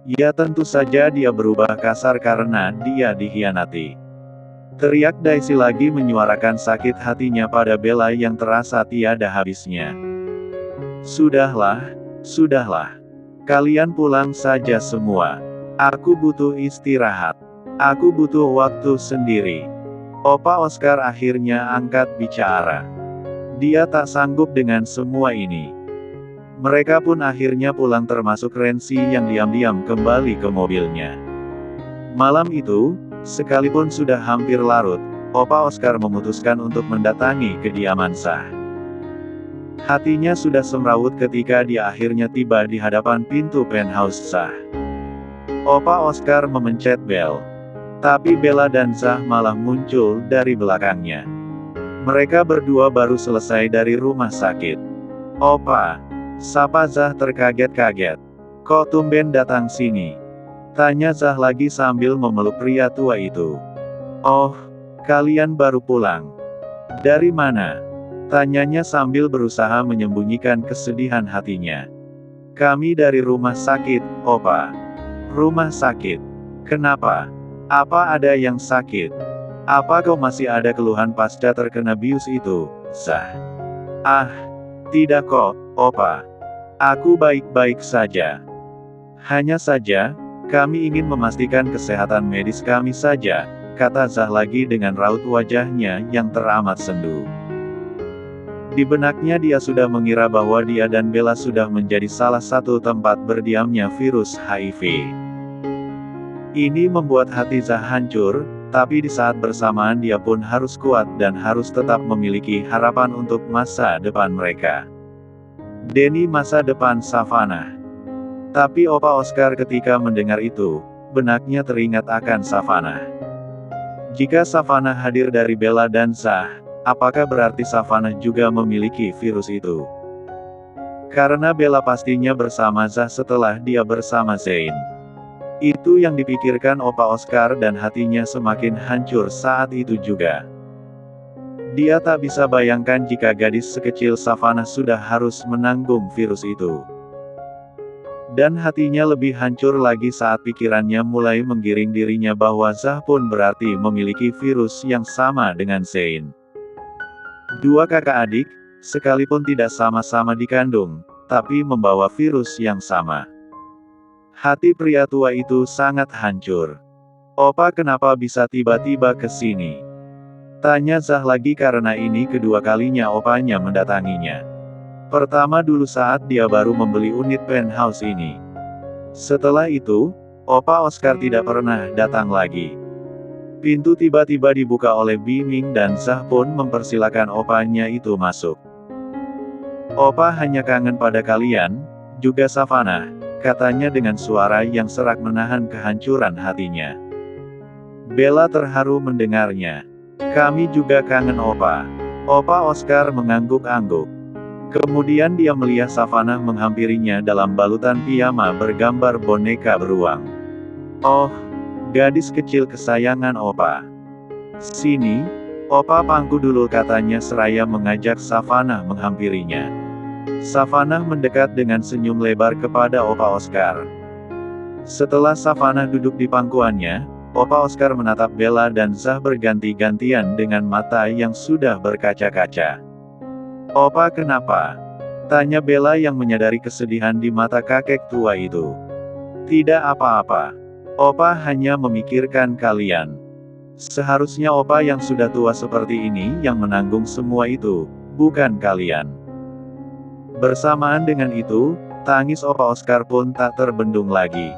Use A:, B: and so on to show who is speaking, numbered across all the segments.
A: Ya tentu saja dia berubah kasar karena dia dikhianati. Teriak Daisy lagi menyuarakan sakit hatinya pada Bella yang terasa tiada habisnya. Sudahlah, sudahlah. Kalian pulang saja semua. Aku butuh istirahat. Aku butuh waktu sendiri. Opa Oscar akhirnya angkat bicara. Dia tak sanggup dengan semua ini. Mereka pun akhirnya pulang termasuk Renzi yang diam-diam kembali ke mobilnya. Malam itu, sekalipun sudah hampir larut, Opa Oscar memutuskan untuk mendatangi kediaman Zah. Hatinya sudah semrawut ketika dia akhirnya tiba di hadapan pintu penthouse Zah. Opa Oscar memencet bel. Tapi Bella dan Zah malah muncul dari belakangnya. Mereka berdua baru selesai dari rumah sakit. Opa, sapa Zah terkaget-kaget. Kok tumben datang sini? Tanya Zah lagi sambil memeluk pria tua itu. Oh, kalian baru pulang. Dari mana? Tanyanya sambil berusaha menyembunyikan kesedihan hatinya. Kami dari rumah sakit, Opa. Rumah sakit. Kenapa? Apa ada yang sakit? Apa kau masih ada keluhan pasca terkena bius itu, Zah? Ah, tidak kok, Opa. Aku baik-baik saja. Hanya saja, kami ingin memastikan kesehatan medis kami saja, kata Zah lagi dengan raut wajahnya yang teramat sendu. Di benaknya dia sudah mengira bahwa dia dan Bella sudah menjadi salah satu tempat berdiamnya virus HIV. Ini membuat hati Zah hancur, tapi di saat bersamaan dia pun harus kuat dan harus tetap memiliki harapan untuk masa depan mereka. Deni masa depan Savannah. Tapi Opa Oscar ketika mendengar itu, benaknya teringat akan Savannah. Jika Savannah hadir dari Bella dan Zah, apakah berarti Savannah juga memiliki virus itu? Karena Bella pastinya bersama Zah setelah dia bersama Zayn. Itu yang dipikirkan Opa Oscar dan hatinya semakin hancur saat itu juga. Dia tak bisa bayangkan jika gadis sekecil Savannah sudah harus menanggung virus itu. Dan hatinya lebih hancur lagi saat pikirannya mulai menggiring dirinya bahwa Zah pun berarti memiliki virus yang sama dengan Zayn. Dua kakak adik, sekalipun tidak sama-sama dikandung, tapi membawa virus yang sama. Hati pria tua itu sangat hancur. Opa kenapa bisa tiba-tiba ke sini? Tanya Zah lagi karena ini kedua kalinya opanya mendatanginya. Pertama dulu saat dia baru membeli unit penthouse ini. Setelah itu, Opa Oscar tidak pernah datang lagi. Pintu tiba-tiba dibuka oleh Biming dan Zah pun mempersilakan opanya itu masuk. Opa hanya kangen pada kalian, juga Savannah, katanya dengan suara yang serak menahan kehancuran hatinya. Bella terharu mendengarnya. Kami juga kangen Opa. Opa Oscar mengangguk-angguk. Kemudian dia melihat Savannah menghampirinya dalam balutan piyama bergambar boneka beruang. Oh, gadis kecil kesayangan Opa. Sini, Opa pangku dulu katanya seraya mengajak Savannah menghampirinya. Savannah mendekat dengan senyum lebar kepada Opa Oscar. Setelah Savannah duduk di pangkuannya, Opa Oscar menatap Bella dan Zah berganti-gantian dengan mata yang sudah berkaca-kaca. Opa kenapa? Tanya Bella yang menyadari kesedihan di mata kakek tua itu. Tidak apa-apa. Opa hanya memikirkan kalian. Seharusnya Opa yang sudah tua seperti ini yang menanggung semua itu, bukan kalian. Bersamaan dengan itu, tangis Opa Oscar pun tak terbendung lagi.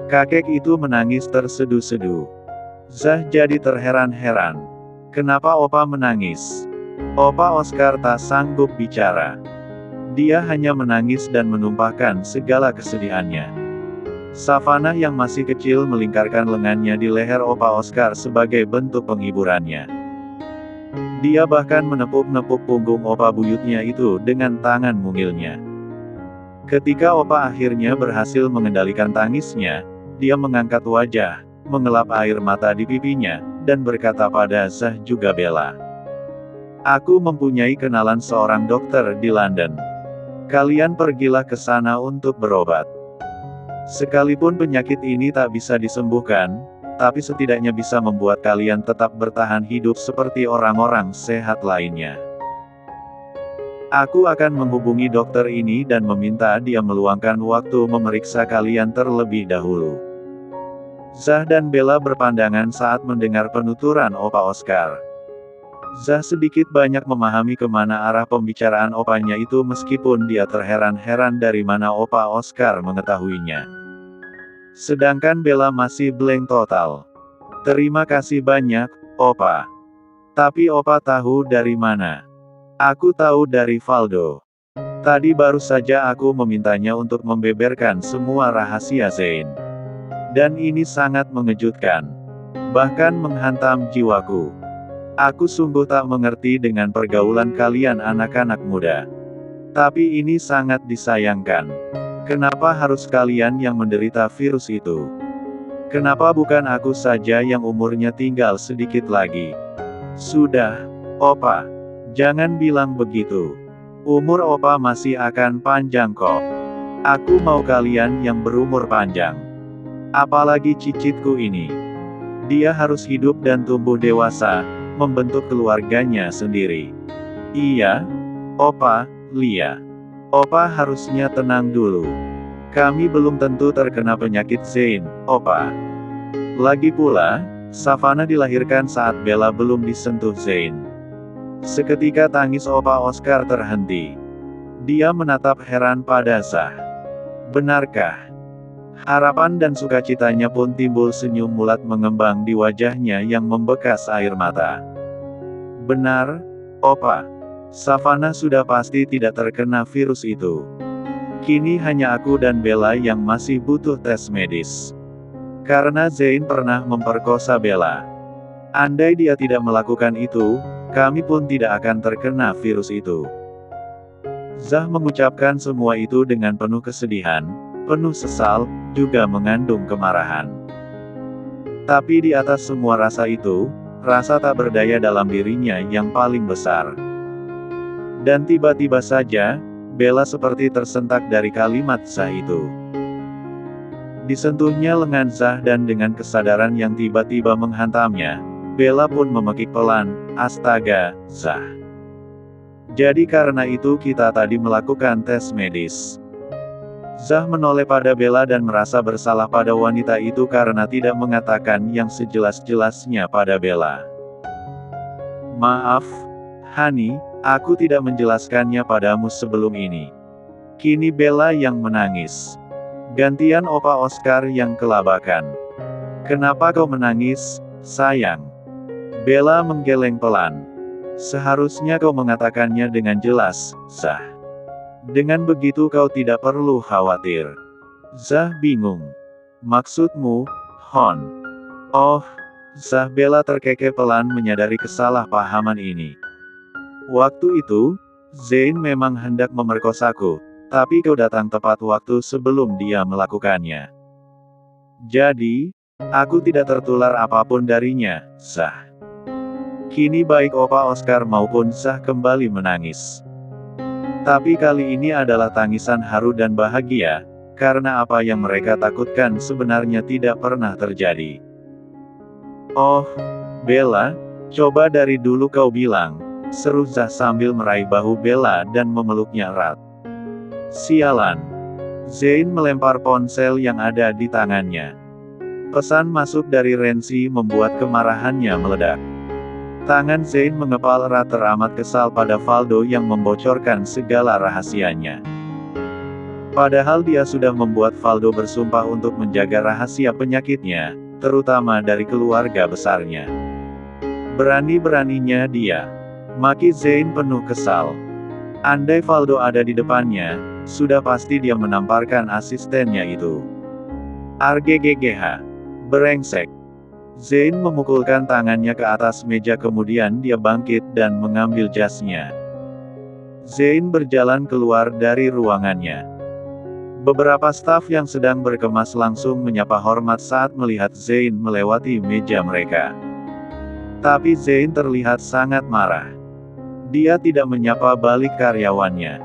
A: Kakek itu menangis terseduh-seduh. Zah jadi terheran-heran. Kenapa Opa menangis? Opa Oscar tak sanggup bicara. Dia hanya menangis dan menumpahkan segala kesedihannya. Savannah yang masih kecil melingkarkan lengannya di leher Opa Oscar sebagai bentuk penghiburannya. Dia bahkan menepuk-nepuk punggung Opa buyutnya itu dengan tangan mungilnya. Ketika Opa akhirnya berhasil mengendalikan tangisnya, dia mengangkat wajah, mengelap air mata di pipinya, dan berkata pada Zah juga Bella. Aku mempunyai kenalan seorang dokter di London. Kalian pergilah ke sana untuk berobat. Sekalipun penyakit ini tak bisa disembuhkan, tapi setidaknya bisa membuat kalian tetap bertahan hidup seperti orang-orang sehat lainnya. Aku akan menghubungi dokter ini dan meminta dia meluangkan waktu memeriksa kalian terlebih dahulu. Zah dan Bella berpandangan saat mendengar penuturan Opa Oscar. Zah sedikit banyak memahami kemana arah pembicaraan opanya itu meskipun dia terheran-heran dari mana Opa Oscar mengetahuinya. Sedangkan Bella masih blank total. Terima kasih banyak, Opa. Tapi Opa tahu dari mana? Aku tahu dari Valdo. Tadi baru saja aku memintanya untuk membeberkan semua rahasia Zain. Dan ini sangat mengejutkan. Bahkan menghantam jiwaku. Aku sungguh tak mengerti dengan pergaulan kalian anak-anak muda. Tapi ini sangat disayangkan. Kenapa harus kalian yang menderita virus itu? Kenapa bukan aku saja yang umurnya tinggal sedikit lagi? Sudah, Opa. Jangan bilang begitu. Umur Opa masih akan panjang kok. Aku mau kalian yang berumur panjang. Apalagi cicitku ini. Dia harus hidup dan tumbuh dewasa, membentuk keluarganya sendiri. Iya, Opa, Lia. Opa harusnya tenang dulu. Kami belum tentu terkena penyakit Zain, Opa. Lagi pula, Savannah dilahirkan saat Bella belum disentuh Zain. Seketika tangis Opa Oscar terhenti. Dia menatap heran pada Zah. Benarkah? Harapan dan sukacitanya pun timbul, senyum mulat mengembang di wajahnya yang membekas air mata. Benar, Opa. Savannah sudah pasti tidak terkena virus itu. Kini hanya aku dan Bella yang masih butuh tes medis. Karena Zain pernah memperkosa Bella. Andai dia tidak melakukan itu, kami pun tidak akan terkena virus itu. Zah mengucapkan semua itu dengan penuh kesedihan, penuh sesal, juga mengandung kemarahan. Tapi di atas semua rasa itu, rasa tak berdaya dalam dirinya yang paling besar. Dan tiba-tiba saja, Bella seperti tersentak dari kalimat Zah itu. Disentuhnya lengan Zah dan dengan kesadaran yang tiba-tiba menghantamnya, Bella pun memekik pelan, astaga, Zah. Jadi karena itu kita tadi melakukan tes medis. Zah menoleh pada Bella dan merasa bersalah pada wanita itu karena tidak mengatakan yang sejelas-jelasnya pada Bella. Maaf, Hani, aku tidak menjelaskannya padamu sebelum ini. Kini Bella yang menangis. Gantian Opa Oscar yang kelabakan. Kenapa kau menangis, sayang? Bella menggeleng pelan. Seharusnya kau mengatakannya dengan jelas, Zah. Dengan begitu kau tidak perlu khawatir. Zah bingung. Maksudmu, Hon? Oh, Zah. Bella terkekeh pelan menyadari kesalahpahaman ini. Waktu itu, Zain memang hendak memerkosaku, tapi kau datang tepat waktu sebelum dia melakukannya. Jadi, aku tidak tertular apapun darinya, Zah. Kini baik Opa Oscar maupun Zah kembali menangis. Tapi kali ini adalah tangisan haru dan bahagia, karena apa yang mereka takutkan sebenarnya tidak pernah terjadi. Oh, Bella, coba dari dulu kau bilang, seru Zah sambil meraih bahu Bella dan memeluknya erat. Sialan. Zain melempar ponsel yang ada di tangannya. Pesan masuk dari Renzi membuat kemarahannya meledak. Tangan Zain mengepal erat, teramat kesal pada Valdo yang membocorkan segala rahasianya. Padahal dia sudah membuat Valdo bersumpah untuk menjaga rahasia penyakitnya, terutama dari keluarga besarnya. Berani-beraninya dia. Maki Zain penuh kesal. Andai Valdo ada di depannya, sudah pasti dia menamparkan asistennya itu. Arggggh. Brengsek. Zain memukulkan tangannya ke atas meja, kemudian dia bangkit dan mengambil jasnya. Zain berjalan keluar dari ruangannya. Beberapa staf yang sedang berkemas langsung menyapa hormat saat melihat Zain melewati meja mereka. Tapi Zain terlihat sangat marah. Dia tidak menyapa balik karyawannya.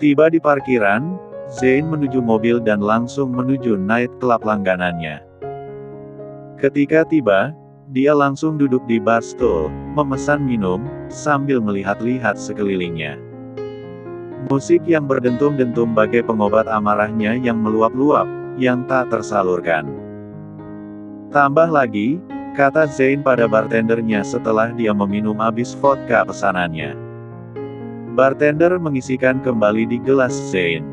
A: Tiba di parkiran, Zain menuju mobil dan langsung menuju nightclub langganannya. Ketika tiba, dia langsung duduk di bar stool, memesan minum, sambil melihat-lihat sekelilingnya. Musik yang berdentum-dentum bagai pengobat amarahnya yang meluap-luap, yang tak tersalurkan. Tambah lagi, kata Zain pada bartendernya setelah dia meminum habis vodka pesanannya. Bartender mengisikan kembali di gelas Zain.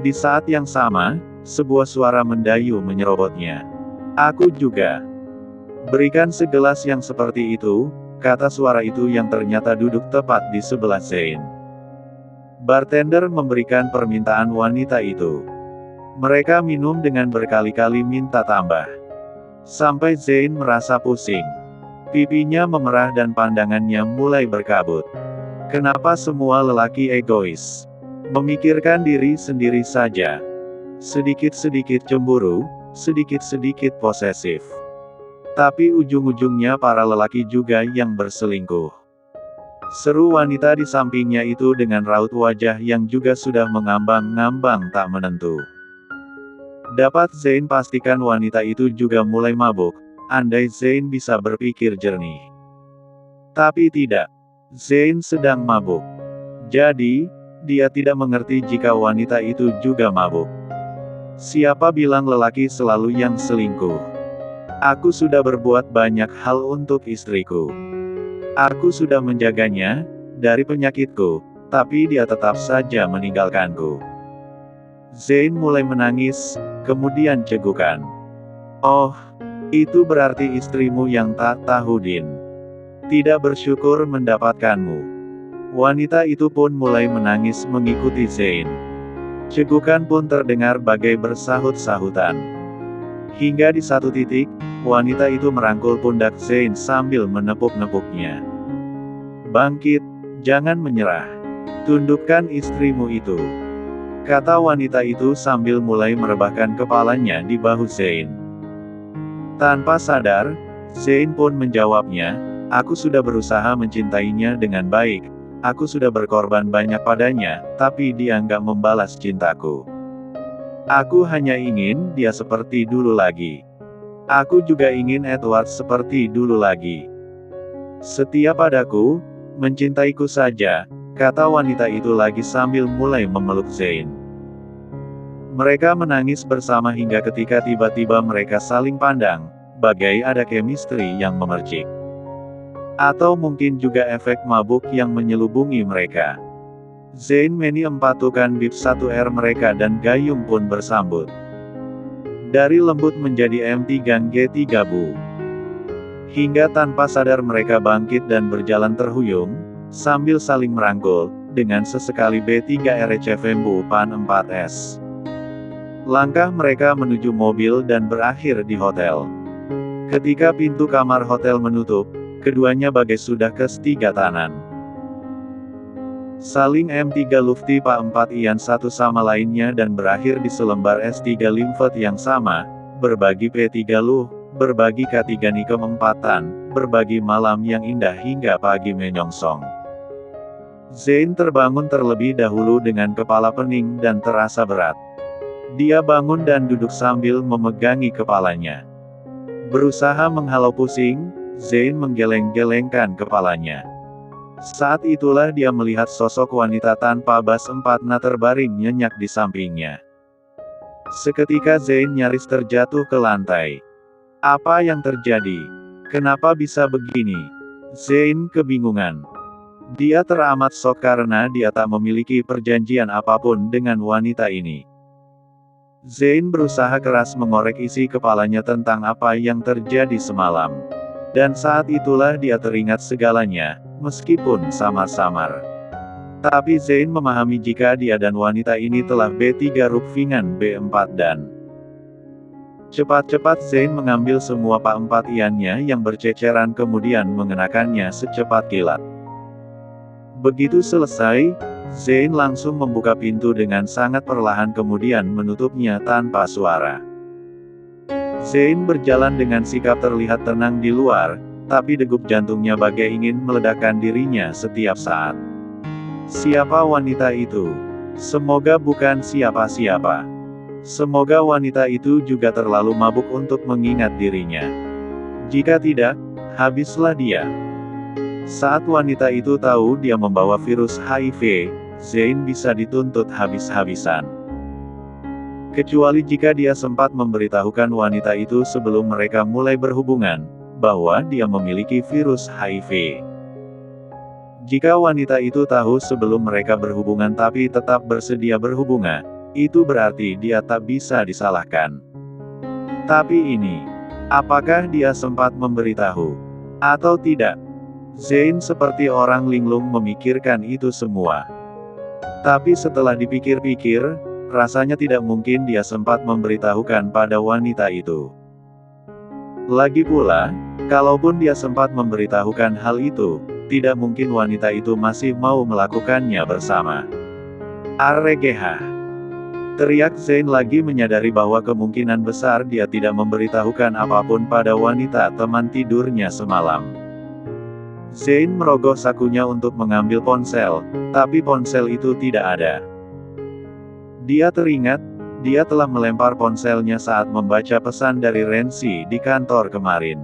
A: Di saat yang sama, sebuah suara mendayu menyerobotnya. Aku juga. Berikan segelas yang seperti itu, kata suara itu yang ternyata duduk tepat di sebelah Zain. Bartender memberikan permintaan wanita itu. Mereka minum dengan berkali-kali minta tambah. Sampai Zain merasa pusing. Pipinya memerah dan pandangannya mulai berkabut. Kenapa semua lelaki egois? Memikirkan diri sendiri saja. Sedikit-sedikit cemburu, sedikit-sedikit posesif. Tapi ujung-ujungnya para lelaki juga yang berselingkuh. Seru wanita di sampingnya itu dengan raut wajah yang juga sudah mengambang-ngambang tak menentu. Dapat Zain pastikan wanita itu juga mulai mabuk, andai Zain bisa berpikir jernih. Tapi tidak. Zain sedang mabuk. Jadi, dia tidak mengerti jika wanita itu juga mabuk. Siapa bilang lelaki selalu yang selingkuh? Aku sudah berbuat banyak hal untuk istriku. Aku sudah menjaganya dari penyakitku, tapi dia tetap saja meninggalkanku. Zain mulai menangis, kemudian cegukan. Oh, itu berarti istrimu yang tak tahu din. Tidak bersyukur mendapatkanmu. Wanita itu pun mulai menangis mengikuti Zain. Cegukan pun terdengar bagai bersahut-sahutan. Hingga di satu titik, wanita itu merangkul pundak Zain sambil menepuk-nepuknya. Bangkit, jangan menyerah. Tundukkan istrimu itu. Kata wanita itu sambil mulai merebahkan kepalanya di bahu Zain. Tanpa sadar, Zain pun menjawabnya, aku sudah berusaha mencintainya dengan baik. Aku sudah berkorban banyak padanya, tapi dia nggak membalas cintaku. Aku hanya ingin dia seperti dulu lagi. Aku juga ingin Edward seperti dulu lagi. Setia padaku, mencintaiku saja, kata wanita itu lagi sambil mulai memeluk Zain. Mereka menangis bersama hingga ketika tiba-tiba mereka saling pandang, bagai ada chemistry yang memercik. Atau mungkin juga efek mabuk yang menyelubungi mereka. Zain Meni empatukan bib 1R mereka dan gayung pun bersambut. Dari lembut menjadi M3G3 Bu. Hingga tanpa sadar mereka bangkit dan berjalan terhuyung, sambil saling merangkul, dengan sesekali B3RCVM Bu Pan 4S. Langkah mereka menuju mobil dan berakhir di hotel. Ketika pintu kamar hotel menutup, keduanya bagai sudah kestiga tanan. Saling M3 Lufti Pak 4 Ian satu sama lainnya dan berakhir di selembar S3 Limfet yang sama, berbagi P3 Luh, berbagi K3 Nikem 4-an, berbagi malam yang indah hingga pagi menyongsong. Zain terbangun terlebih dahulu dengan kepala pening dan terasa berat. Dia bangun dan duduk sambil memegangi kepalanya. Berusaha menghalau pusing, Zain menggeleng-gelengkan kepalanya. Saat itulah dia melihat sosok wanita tanpa bas 4-na terbaring nyenyak di sampingnya. Seketika Zain nyaris terjatuh ke lantai. Apa yang terjadi? Kenapa bisa begini? Zain kebingungan. Dia teramat shock karena dia tak memiliki perjanjian apapun dengan wanita ini. Zain berusaha keras mengorek isi kepalanya tentang apa yang terjadi semalam. Dan saat itulah dia teringat segalanya, meskipun samar-samar. Tapi Zain memahami jika dia dan wanita ini telah B3 Rupfingan B4 dan cepat-cepat Zain mengambil semua Pak 4 Iannya yang berceceran kemudian mengenakannya secepat kilat. Begitu selesai, Zain langsung membuka pintu dengan sangat perlahan kemudian menutupnya tanpa suara. Zain berjalan dengan sikap terlihat tenang di luar, tapi degup jantungnya bagai ingin meledakkan dirinya setiap saat. Siapa wanita itu? Semoga bukan siapa-siapa. Semoga wanita itu juga terlalu mabuk untuk mengingat dirinya. Jika tidak, habislah dia. Saat wanita itu tahu dia membawa virus HIV, Zain bisa dituntut habis-habisan. Kecuali jika dia sempat memberitahukan wanita itu sebelum mereka mulai berhubungan, bahwa dia memiliki virus HIV. Jika wanita itu tahu sebelum mereka berhubungan tapi tetap bersedia berhubungan, itu berarti dia tak bisa disalahkan. Tapi ini, apakah dia sempat memberitahu? Atau tidak? Zain seperti orang linglung memikirkan itu semua. Tapi setelah dipikir-pikir, rasanya tidak mungkin dia sempat memberitahukan pada wanita itu. Lagi pula, kalaupun dia sempat memberitahukan hal itu, tidak mungkin wanita itu masih mau melakukannya bersama. Arregehah. Teriak Zain lagi menyadari bahwa kemungkinan besar dia tidak memberitahukan apapun pada wanita teman tidurnya semalam. Zain merogoh sakunya untuk mengambil ponsel, tapi ponsel itu tidak ada. Dia teringat, dia telah melempar ponselnya saat membaca pesan dari Renzi di kantor kemarin.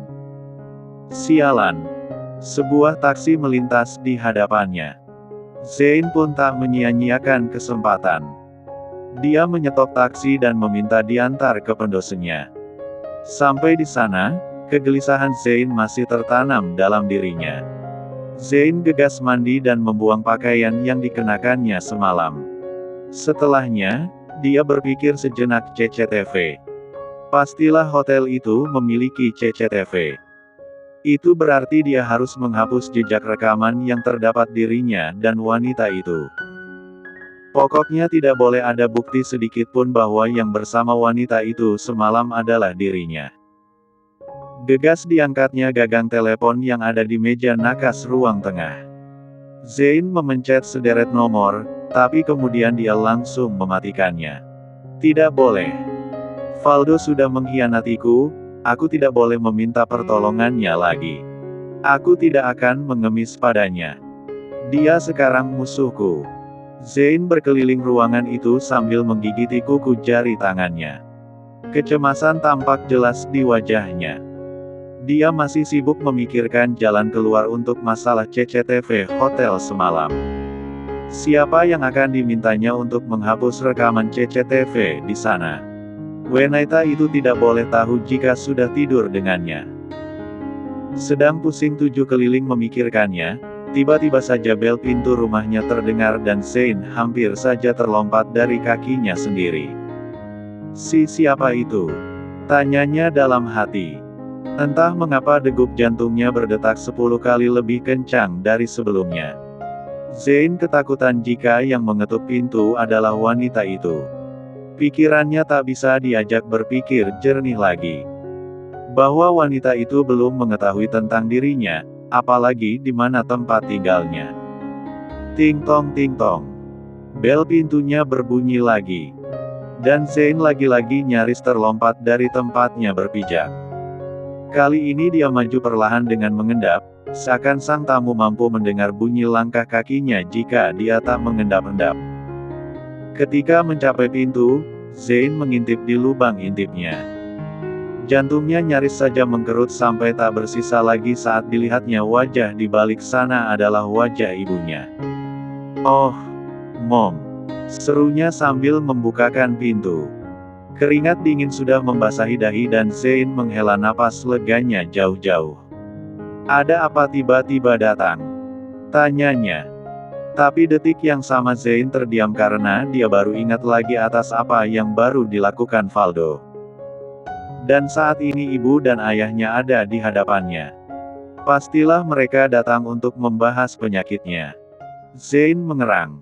A: Sialan. Sebuah taksi melintas di hadapannya. Zain pun tak menyia-nyiakan kesempatan. Dia menyetop taksi dan meminta diantar ke pendosennya. Sampai di sana, kegelisahan Zain masih tertanam dalam dirinya. Zain gegas mandi dan membuang pakaian yang dikenakannya semalam. Setelahnya, dia berpikir sejenak CCTV. Pastilah hotel itu memiliki CCTV. Itu berarti dia harus menghapus jejak rekaman yang terdapat dirinya dan wanita itu. Pokoknya tidak boleh ada bukti sedikit pun bahwa yang bersama wanita itu semalam adalah dirinya. Gegas diangkatnya gagang telepon yang ada di meja nakas ruang tengah. Zain memencet sederet nomor, tapi kemudian dia langsung mematikannya. Tidak boleh. Valdo sudah mengkhianatiku, aku tidak boleh meminta pertolongannya lagi. Aku tidak akan mengemis padanya. Dia sekarang musuhku. Zain berkeliling ruangan itu sambil menggigiti kuku jari tangannya. Kecemasan tampak jelas di wajahnya. Dia masih sibuk memikirkan jalan keluar untuk masalah CCTV hotel semalam. Siapa yang akan dimintanya untuk menghapus rekaman CCTV di sana? Wanita itu tidak boleh tahu jika sudah tidur dengannya. Sedang pusing tujuh keliling memikirkannya, tiba-tiba saja bel pintu rumahnya terdengar dan Zain hampir saja terlompat dari kakinya sendiri. Siapa itu? Tanyanya dalam hati. Entah mengapa degup jantungnya berdetak 10 kali lebih kencang dari sebelumnya. Zain ketakutan jika yang mengetuk pintu adalah wanita itu. Pikirannya tak bisa diajak berpikir jernih lagi. Bahwa wanita itu belum mengetahui tentang dirinya, apalagi di mana tempat tinggalnya. Ting tong ting tong. Bel pintunya berbunyi lagi. Dan Zain lagi-lagi nyaris terlompat dari tempatnya berpijak. Kali ini dia maju perlahan dengan mengendap, seakan sang tamu mampu mendengar bunyi langkah kakinya jika dia tak mengendap-endap. Ketika mencapai pintu, Zain mengintip di lubang intipnya. Jantungnya nyaris saja mengkerut sampai tak bersisa lagi saat dilihatnya wajah di balik sana adalah wajah ibunya. "Oh, Mom," serunya sambil membukakan pintu. Keringat dingin sudah membasahi dahi dan Zain menghela napas leganya jauh-jauh. "Ada apa tiba-tiba datang?" tanyanya. Tapi detik yang sama Zain terdiam karena dia baru ingat lagi atas apa yang baru dilakukan Valdo. Dan saat ini ibu dan ayahnya ada di hadapannya. Pastilah mereka datang untuk membahas penyakitnya. Zain mengerang.